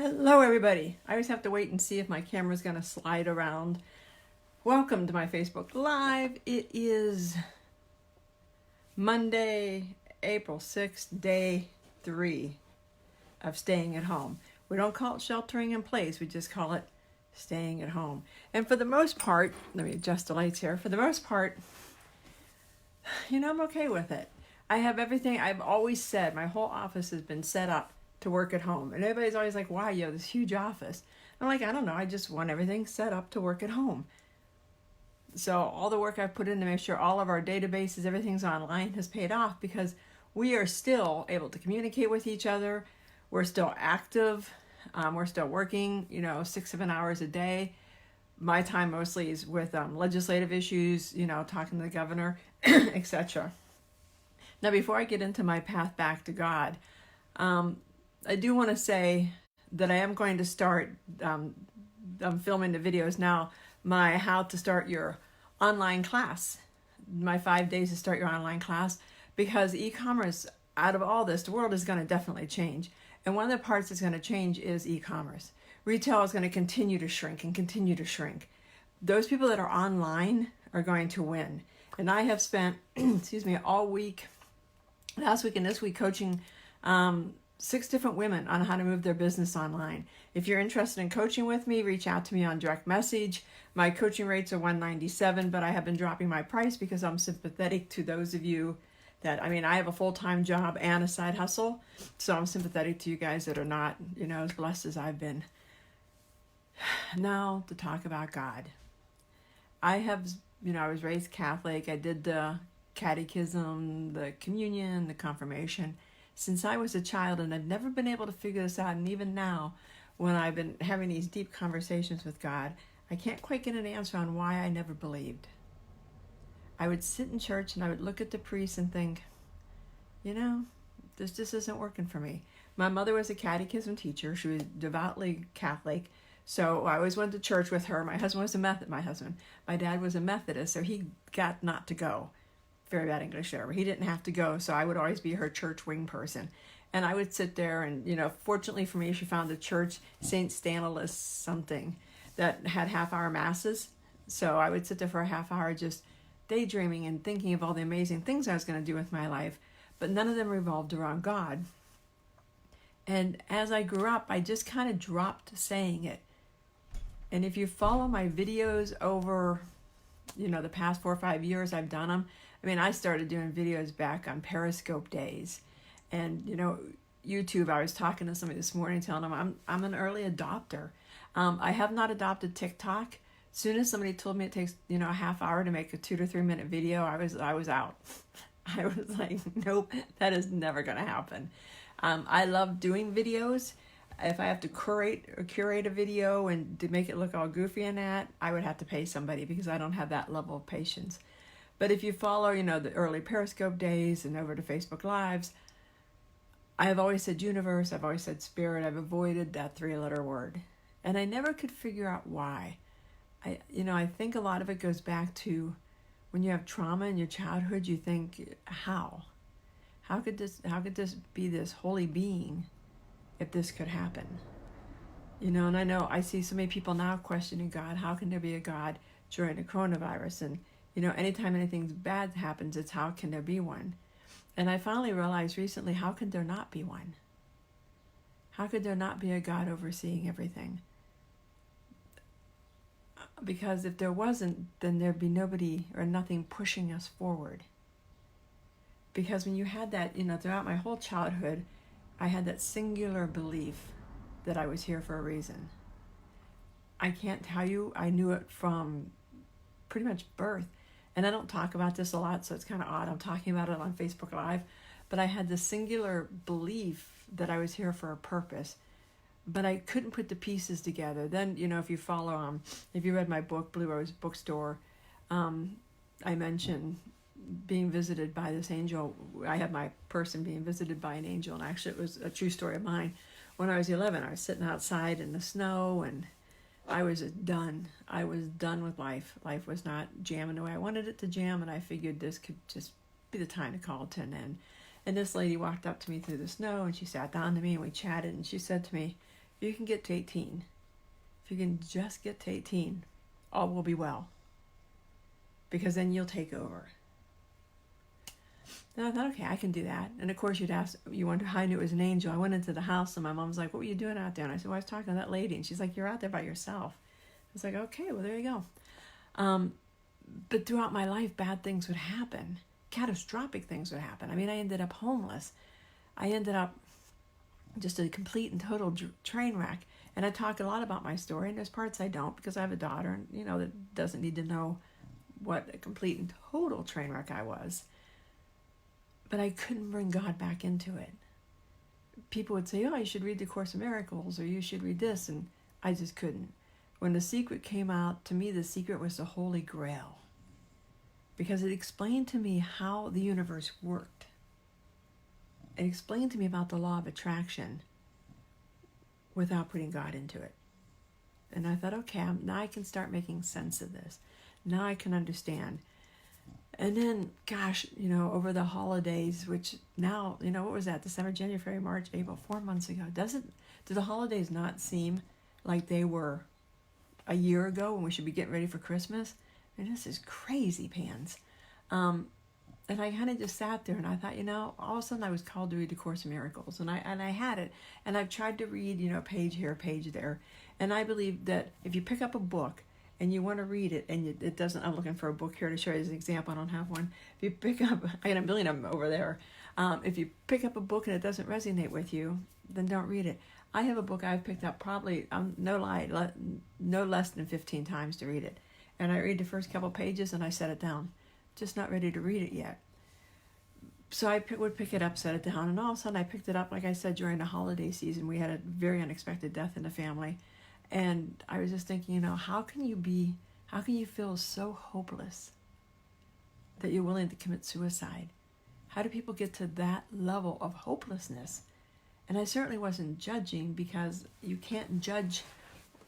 Hello everybody. I always have to wait and see if my camera's going to slide around. Welcome to my Facebook Live. It is Monday, April 6th, day 3 of staying at home. We don't call it sheltering in place, we just call it staying at home. And for the most part, let me adjust the lights here. For the most part, I'm okay with it. I have everything. I've always said my whole office has been set up to work at home. And everybody's always like, wow, you have this huge office. I'm like, I don't know. I just want everything set up to work at home. So all the work I've put in to make sure all of our databases, everything's online has paid off because we are still able to communicate with each other. We're still active. We're still working, 6-7 hours a day. My time mostly is with legislative issues, talking to the governor, etc. Now, before I get into my path back to God, I do want to say that I am going to start, I'm filming the videos now, my how to start your online class, my 5 days to start your online class, because e-commerce, out of all this, the world is going to definitely change. And one of the parts that's going to change is e-commerce. Retail is going to continue to shrink and continue to shrink. Those people that are online are going to win. And I have spent, all week, last week and this week, coaching 6 different women on how to move their business online. If you're interested in coaching with me, reach out to me on direct message. My coaching rates are $197, but I have been dropping my price because I'm sympathetic to those of you that, I have a full-time job and a side hustle, so I'm sympathetic to you guys that are not, as blessed as I've been. Now, to talk about God. I have, I was raised Catholic. I did the catechism, the communion, the confirmation since I was a child, and I've never been able to figure this out. And even now, when I've been having these deep conversations with God, I can't quite get an answer on why I never believed. I would sit in church and I would look at the priest and think, this just isn't working for me. My mother was a catechism teacher. She was devoutly Catholic. So I always went to church with her. My dad was a Methodist, so he got not to go. Very bad English there, but he didn't have to go, so I would always be her church wing person. And I would sit there and, fortunately for me, she found a church, St. Stanislaus something, that had half-hour masses. So I would sit there for a half hour just daydreaming and thinking of all the amazing things I was going to do with my life, but none of them revolved around God. And as I grew up, I just kind of dropped saying it. And if you follow my videos over, the past 4 or 5 years I've done them, I started doing videos back on Periscope days. And, YouTube, I was talking to somebody this morning telling them I'm an early adopter. I have not adopted TikTok. As soon as somebody told me it takes, a half hour to make a 2 to 3 minute video, I was out. I was like, nope, that is never going to happen. I love doing videos. If I have to curate a video and to make it look all goofy and that, I would have to pay somebody because I don't have that level of patience. But if you follow, the early Periscope days and over to Facebook Lives, I have always said universe, I've always said spirit, I've avoided that 3-letter word. And I never could figure out why. I think a lot of it goes back to when you have trauma in your childhood, you think, how? How could this be this holy being if this could happen? And I know I see so many people now questioning God. How can there be a God during the coronavirus? And anytime anything bad happens, it's how can there be one? And I finally realized recently, how could there not be one? How could there not be a God overseeing everything? Because if there wasn't, then there'd be nobody or nothing pushing us forward. Because when you had that, throughout my whole childhood, I had that singular belief that I was here for a reason. I can't tell you, I knew it from pretty much birth. And I don't talk about this a lot, so it's kind of odd. I'm talking about it on Facebook Live. But I had this singular belief that I was here for a purpose. But I couldn't put the pieces together. Then, if you follow, if you read my book, Blue Rose Bookstore, I mentioned being visited by this angel. I had my person being visited by an angel, and actually it was a true story of mine. When I was 11, I was sitting outside in the snow, and I was done. I was done with life. Life was not jamming the way I wanted it to jam, and I figured this could just be the time to call it to an end. And this lady walked up to me through the snow, and she sat down to me, and we chatted, and she said to me, you can get to 18, if you can just get to 18, all will be well. Because then you'll take over. And I thought, okay, I can do that. And of course, you wonder how I knew it was an angel. I went into the house and my mom's like, what were you doing out there? And I said, well, I was talking to that lady. And she's like, you're out there by yourself. I was like, okay, well, there you go. But throughout my life, bad things would happen. Catastrophic things would happen. I mean, I ended up homeless. I ended up just a complete and total train wreck. And I talk a lot about my story, and there's parts I don't because I have a daughter, and that doesn't need to know what a complete and total train wreck I was. But I couldn't bring God back into it. People would say, oh, you should read the Course in Miracles, or you should read this, and I just couldn't. When The Secret came out, to me, The Secret was the Holy Grail. Because it explained to me how the universe worked. It explained to me about the law of attraction without putting God into it. And I thought, okay, now I can start making sense of this. Now I can understand. And then, gosh, over the holidays, which now, what was that? December, January, February, March, April, 4 months ago. Do the holidays not seem like they were a year ago when we should be getting ready for Christmas? And this is crazy pants. And I kind of just sat there and I thought, all of a sudden I was called to read the Course in Miracles. And I had it. And I've tried to read, page here, page there. And I believe that if you pick up a book and you want to read it, and it doesn't, I'm looking for a book here to show you as an example. I don't have one. If you pick up, I got a million of them over there. If you pick up a book and it doesn't resonate with you, then don't read it. I have a book I've picked up probably, no lie, no less than 15 times to read it. And I read the first couple pages and I set it down. Just not ready to read it yet. So I would pick it up, set it down, and all of a sudden I picked it up, like I said, during the holiday season. We had a very unexpected death in the family. And I was just thinking, how can you feel so hopeless that you're willing to commit suicide? How do people get to that level of hopelessness? And I certainly wasn't judging, because you can't judge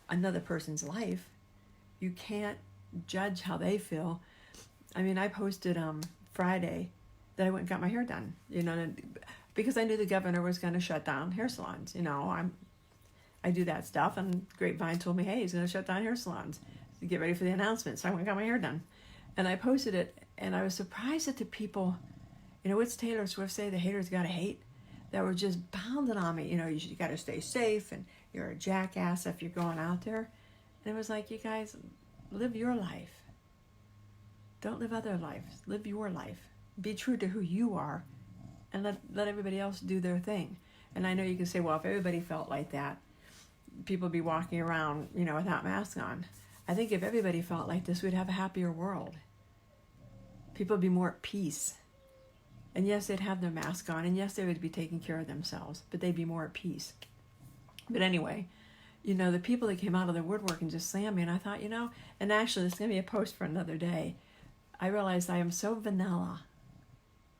another person's life. You can't judge how they feel. I mean, I posted Friday that I went and got my hair done, because I knew the governor was going to shut down hair salons. I do that stuff, and Grapevine told me, hey, he's going to shut down hair salons to get ready for the announcement. So I went and got my hair done. And I posted it, and I was surprised at the people, what's Taylor Swift say, the haters gotta hate, that were just pounding on me. You got to stay safe, and you're a jackass if you're going out there. And it was like, you guys, live your life. Don't live other lives. Live your life. Be true to who you are, and let everybody else do their thing. And I know you can say, well, if everybody felt like that, people would be walking around, without masks on. I think if everybody felt like this, we'd have a happier world. People would be more at peace. And yes, they'd have their mask on, and yes, they would be taking care of themselves, but they'd be more at peace. But anyway, the people that came out of the woodwork and just slammed me, and I thought, and actually, this is going to be a post for another day. I realized I am so vanilla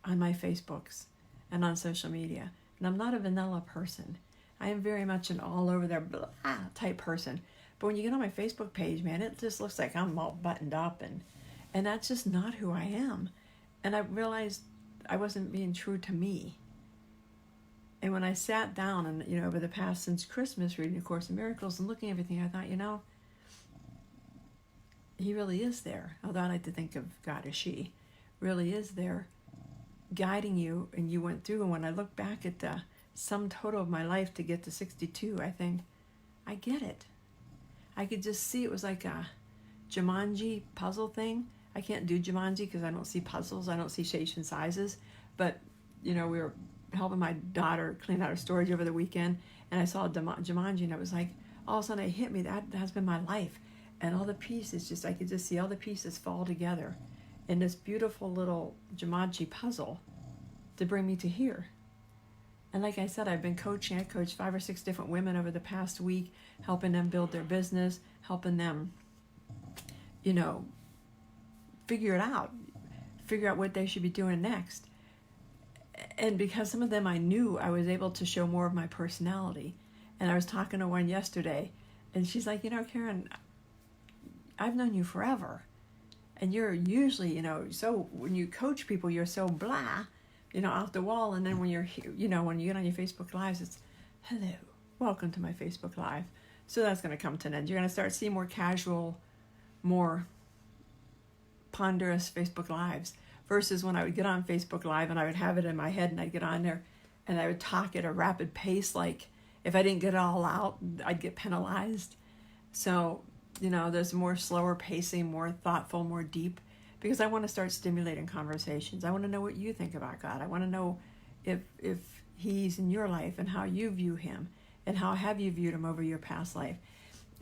on my Facebooks and on social media, and I'm not a vanilla person. I am very much an all over there blah type person. But when you get on my Facebook page, man, it just looks like I'm all buttoned up, and that's just not who I am. And I realized I wasn't being true to me. And when I sat down and, over the past, since Christmas, reading A Course in Miracles and looking at everything, I thought, he really is there. Although I like to think of God as she, really is there guiding you, and you went through. And when I look back at the sum total of my life to get to 62, I think, I get it. I could just see it was like a Jumanji puzzle thing. I can't do Jumanji because I don't see puzzles. I don't see shapes and sizes. But, we were helping my daughter clean out her storage over the weekend, and I saw Jumanji, and it was like, all of a sudden it hit me. That has been my life. And all the pieces, I could just see all the pieces fall together in this beautiful little Jumanji puzzle to bring me to here. And like I said, I've been coaching. I coached 5 or 6 different women over the past week, helping them build their business, helping them, figure out what they should be doing next. And because some of them I knew, I was able to show more of my personality. And I was talking to one yesterday, and she's like, Karen, I've known you forever. And you're usually, so when you coach people, you're so blah, off the wall. And then when you're, when you get on your Facebook Lives, it's, hello, welcome to my Facebook Live. So that's going to come to an end. You're going to start seeing more casual, more ponderous Facebook Lives versus when I would get on Facebook Live and I would have it in my head and I'd get on there and I would talk at a rapid pace. Like if I didn't get it all out, I'd get penalized. So, there's more slower pacing, more thoughtful, more deep, because I want to start stimulating conversations. I want to know what you think about God. I want to know if he's in your life and how you view him and how have you viewed him over your past life.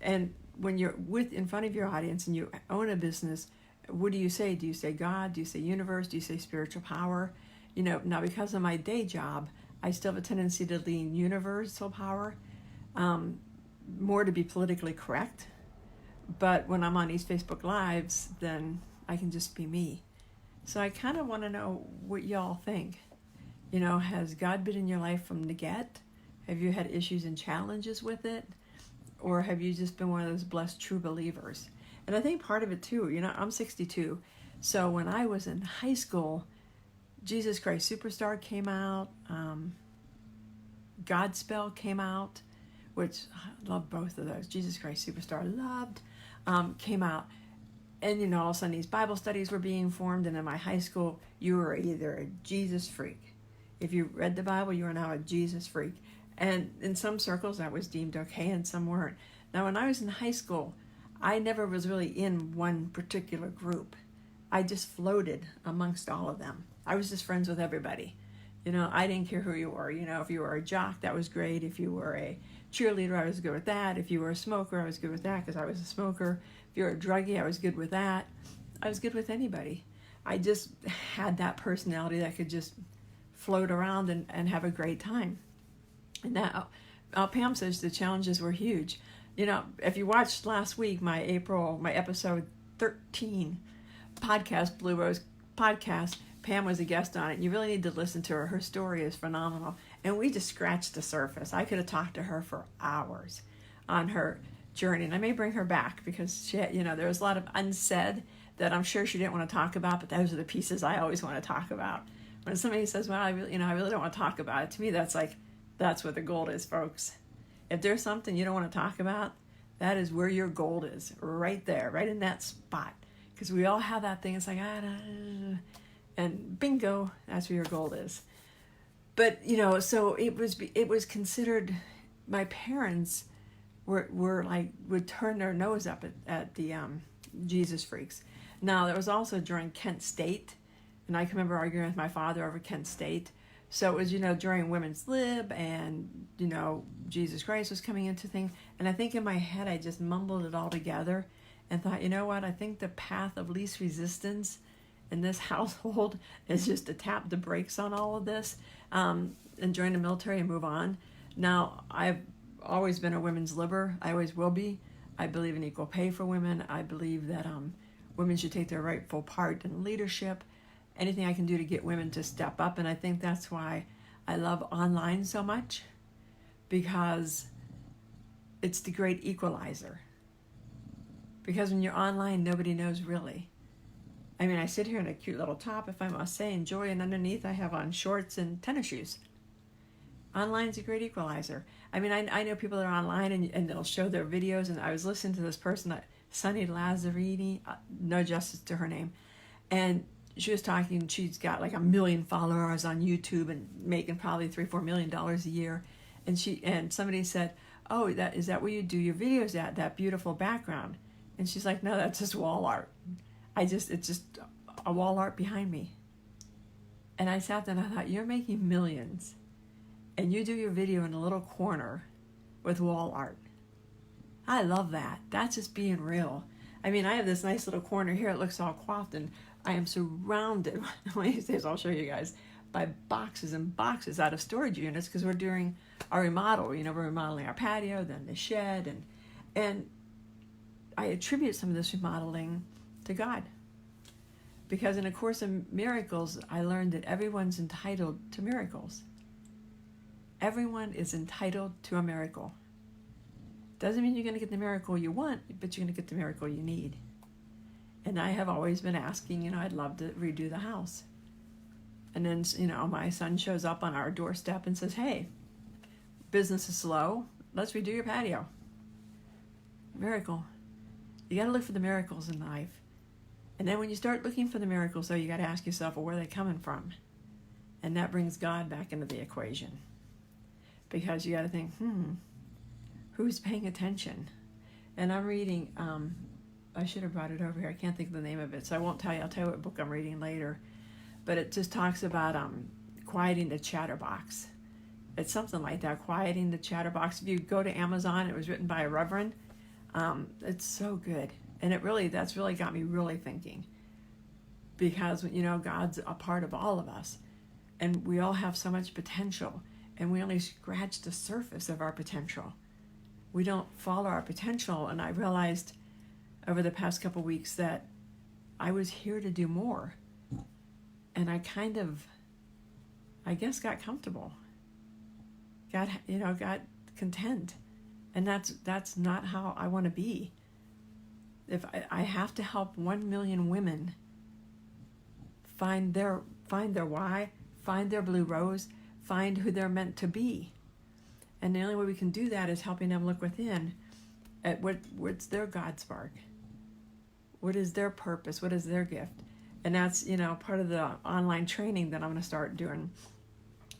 And when you're in front of your audience and you own a business, what do you say? Do you say God? Do you say universe? Do you say spiritual power? Now because of my day job, I still have a tendency to lean universal power, more to be politically correct. But when I'm on these Facebook Lives, then I can just be me. So I kind of want to know what y'all think. Has God been in your life from the get? Have you had issues and challenges with it? Or have you just been one of those blessed true believers? And I think part of it too, I'm 62. So when I was in high school, Jesus Christ Superstar came out. Godspell came out, which I love both of those. Jesus Christ Superstar loved, came out. And, all of a sudden these Bible studies were being formed. And in my high school, you were either a Jesus freak. If you read the Bible, you are now a Jesus freak. And in some circles, that was deemed okay, and some weren't. Now, when I was in high school, I never was really in one particular group. I just floated amongst all of them. I was just friends with everybody. I didn't care who you were. If you were a jock, that was great. If you were a cheerleader, I was good with that. If you were a smoker, I was good with that because I was a smoker. If you were a druggie, I was good with that. I was good with anybody. I just had that personality that could just float around and have a great time. And now, Pam says the challenges were huge. If you watched last week, my episode 13 podcast, Blue Rose podcast, Pam was a guest on it. You really need to listen to her. Her story is phenomenal. And we just scratched the surface. I could have talked to her for hours on her journey. And I may bring her back because there was a lot of unsaid that I'm sure she didn't want to talk about, but those are the pieces I always want to talk about. When somebody says, well, I really don't want to talk about it, to me, that's what the gold is, folks. If there's something you don't want to talk about, that is where your gold is, right there, right in that spot. Because we all have that thing. It's like, and bingo, that's where your gold is. But, so it was considered, my parents were like, would turn their nose up at the Jesus freaks. Now, there was also during Kent State, and I can remember arguing with my father over Kent State. So it was, during Women's Lib and, Jesus Christ was coming into things. And I think in my head, I just mumbled it all together and thought, you know what? I think the path of least resistance in this household is just to tap the brakes on all of this and join the military and move on. Now, I've always been a women's libber. I always will be. I believe in equal pay for women. I believe that women should take their rightful part in leadership. Anything I can do to get women to step up. And I think that's why I love online so much, because it's the great equalizer. Because when you're online, nobody knows really. I mean, I sit here in a cute little top, if I must say, enjoy, and underneath I have on shorts and tennis shoes. Online's a great equalizer. I mean, I know people that are online and they'll show their videos, and I was listening to this person, Sunny Lazzarini, no justice to her name, and she was talking, she's got like 1 million followers on YouTube and making probably $3-4 million a year. And somebody said, oh, is that where you do your videos at, that beautiful background? And she's like, no, that's just wall art. It's just a wall art behind me. And I sat there and I thought, you're making millions and you do your video in a little corner with wall art. I love that. That's just being real. I mean, I have this nice little corner here. It looks all coiffed, and I am surrounded, one of these days I'll show you guys, by boxes and boxes out of storage units because we're doing our remodel. We're remodeling our patio, then the shed, and I attribute some of this remodeling to God. Because in A Course in Miracles, I learned that everyone's entitled to miracles. Everyone is entitled to a miracle. Doesn't mean you're going to get the miracle you want, but you're going to get the miracle you need. And I have always been asking, I'd love to redo the house. And then, my son shows up on our doorstep and says, hey, business is slow. let's redo your patio. Miracle. You got to look for the miracles in life. And then when you start looking for the miracles, though, you got to ask yourself, well, where are they coming from? And that brings God back into the equation. Because you got to think, who's paying attention? And I'm reading, I should have brought it over here. I can't think of the name of it, so I won't tell you. I'll tell you what book I'm reading later. But it just talks about quieting the chatterbox. It's something like that, quieting the chatterbox. If you go to Amazon, it was written by a reverend. It's so good. And that's really got me really thinking. Because, God's a part of all of us. And we all have so much potential. And we only scratch the surface of our potential. We don't follow our potential. And I realized over the past couple weeks that I was here to do more. And I kind of, I guess, got comfortable. Got content. And that's not how I want to be. If I have to help 1 million women find their why, find their blue rose, find who they're meant to be. And the only way we can do that is helping them look within at what's their God spark. What is their purpose? What is their gift? And that's, part of the online training that I'm going to start doing.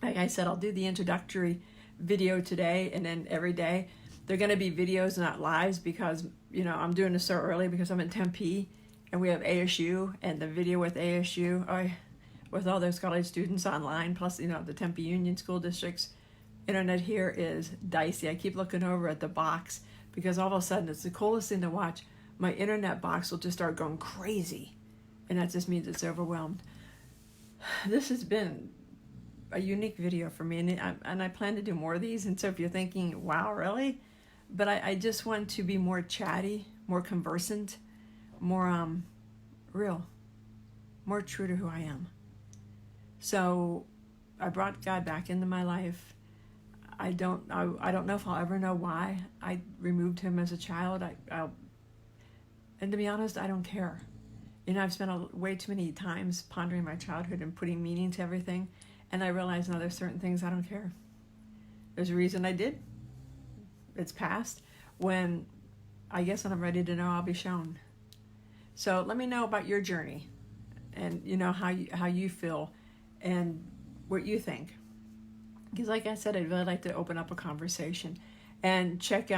Like I said, I'll do the introductory video today, and then every day they're going to be videos, not lives, because, I'm doing this so early because I'm in Tempe and we have ASU, and the video with ASU, with all those college students online, plus, the Tempe Union School District's internet here is dicey. I keep looking over at the box because all of a sudden it's the coolest thing to watch. My internet box will just start going crazy, and that just means it's overwhelmed. This has been a unique video for me, and I plan to do more of these. And so if you're thinking, wow, really? But I just want to be more chatty, more conversant, more real, more true to who I am. So I brought God back into my life. I don't know if I'll ever know why I removed him as a child. And to be honest, I don't care. I've spent way too many times pondering my childhood and putting meaning to everything. And I realize now there's certain things I don't care. There's a reason I did. It's past. When I'm ready to know, I'll be shown. So let me know about your journey, and how you feel, and what you think. Because like I said, I'd really like to open up a conversation, and check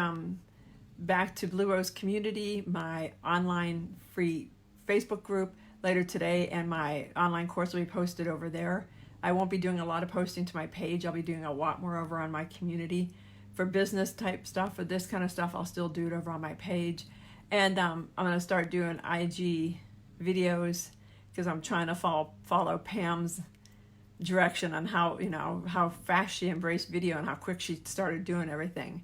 back to Blue Rose Community, my online free Facebook group later today, and my online course will be posted over there. I won't be doing a lot of posting to my page. I'll be doing a lot more over on my community. For business type stuff, for this kind of stuff, I'll still do it over on my page. And I'm going to start doing IG videos because I'm trying to follow Pam's direction on how fast she embraced video and how quick she started doing everything.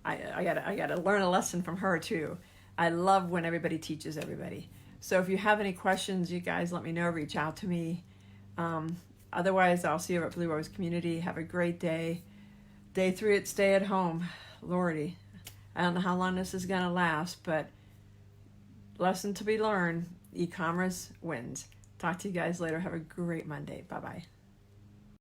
I gotta learn a lesson from her too. I love when everybody teaches everybody. So if you have any questions, you guys let me know. Reach out to me. Otherwise, I'll see you at Blue Rose Community. Have a great day. Day 3 at stay at home. Lordy, I don't know how long this is going to last, but lesson to be learned. E-commerce wins. Talk to you guys later. Have a great Monday. Bye-bye.